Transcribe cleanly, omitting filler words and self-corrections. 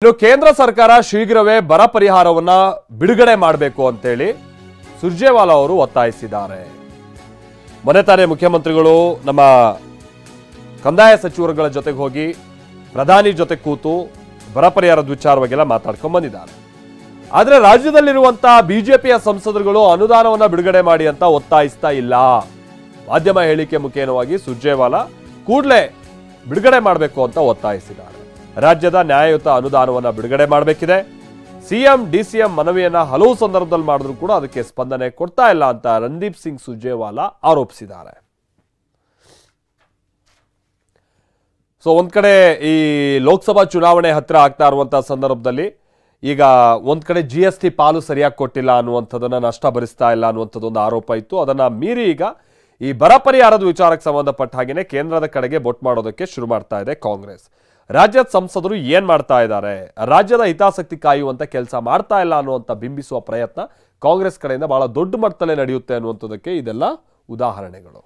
ಇನ್ನು ಕೇಂದ್ರ ಸರ್ಕಾರ ಶೀಘ್ರವೇ ಬರ ಪರಿಹಾರವನ್ನ ಬಿಡುಗಡೆ ಮಾಡಬೇಕು ಅಂತೇಳಿ ಸುರ್ಜೇವಾಲಾ ಅವರು ಒತ್ತಾಯಿಸಿದ್ದಾರೆ. ಮೊನ್ನೆ ತಾನೇ ಮುಖ್ಯಮಂತ್ರಿಗಳು ನಮ್ಮ ಕಂದಾಯ ಸಚಿವರುಗಳ ಜೊತೆಗೆ ಹೋಗಿ ಪ್ರಧಾನಿ ಜೊತೆ ಕೂತು ಬರ ಪರಿಹಾರದ ವಿಚಾರವಾಗೆಲ್ಲ ಮಾತಾಡ್ಕೊಂಡು ಬಂದಿದ್ದಾರೆ. ಆದರೆ ರಾಜ್ಯದಲ್ಲಿರುವಂತಹ ಬಿಜೆಪಿಯ ಸಂಸದರುಗಳು ಅನುದಾನವನ್ನ ಬಿಡುಗಡೆ ಮಾಡಿ ಅಂತ ಒತ್ತಾಯಿಸ್ತಾ ಇಲ್ಲ. ಮಾಧ್ಯಮ ಹೇಳಿಕೆ ಮುಖೇನವಾಗಿ ಸುರ್ಜೇವಾಲಾ ಕೂಡಲೇ ಬಿಡುಗಡೆ ಮಾಡಬೇಕು ಅಂತ ಒತ್ತಾಯಿಸಿದ್ದಾರೆ. ರಾಜ್ಯದ ನ್ಯಾಯಯುತ ಅನುದಾನವನ್ನ ಬಿಡುಗಡೆ ಮಾಡಬೇಕಿದೆ. ಸಿಎಂ ಡಿಸಿಎಂ ಮನವಿಯನ್ನ ಹಲವು ಸಂದರ್ಭದಲ್ಲಿ ಮಾಡಿದ್ರು ಕೂಡ ಅದಕ್ಕೆ ಸ್ಪಂದನೆ ಕೊಡ್ತಾ ಇಲ್ಲ ಅಂತ ರಣದೀಪ್ ಸಿಂಗ್ ಸುರ್ಜೇವಾಲಾ ಆರೋಪಿಸಿದ್ದಾರೆ. ಸೊ ಒಂದ್ ಕಡೆ ಈ ಲೋಕಸಭಾ ಚುನಾವಣೆ ಹತ್ರ ಆಗ್ತಾ ಇರುವಂತಹ ಸಂದರ್ಭದಲ್ಲಿ ಈಗ ಒಂದ್ ಕಡೆ GST ಪಾಲು ಸರಿಯಾಗಿ ಕೊಟ್ಟಿಲ್ಲ ಅನ್ನುವಂಥದ್ದನ್ನ ನಷ್ಟ ಭರಿಸ್ತಾ ಇಲ್ಲ ಅನ್ನುವಂಥದ್ದೊಂದು ಆರೋಪ ಇತ್ತು. ಅದನ್ನ ಮೀರಿ ಈಗ ಈ ಬರ ಪರಿಹಾರದ ವಿಚಾರಕ್ಕೆ ಸಂಬಂಧಪಟ್ಟ ಹಾಗೆಯೇ ಕೇಂದ್ರದ ಕಡೆಗೆ ಬೊಟ್ಟು ಮಾಡೋದಕ್ಕೆ ಶುರು ಮಾಡ್ತಾ ಇದೆ ಕಾಂಗ್ರೆಸ್. ರಾಜ್ಯದ ಸಂಸದರು ಏನ್ ಮಾಡ್ತಾ ಇದ್ದಾರೆ, ರಾಜ್ಯದ ಹಿತಾಸಕ್ತಿ ಕಾಯುವಂತ ಕೆಲಸ ಮಾಡ್ತಾ ಇಲ್ಲ ಅನ್ನುವಂಥ ಬಿಂಬಿಸುವ ಪ್ರಯತ್ನ ಕಾಂಗ್ರೆಸ್ ಕಡೆಯಿಂದ ಬಹಳ ದೊಡ್ಡ ಮಟ್ಟದಲ್ಲೇ ನಡೆಯುತ್ತೆ ಅನ್ನುವಂಥದ್ದಕ್ಕೆ ಇದೆಲ್ಲ ಉದಾಹರಣೆಗಳು.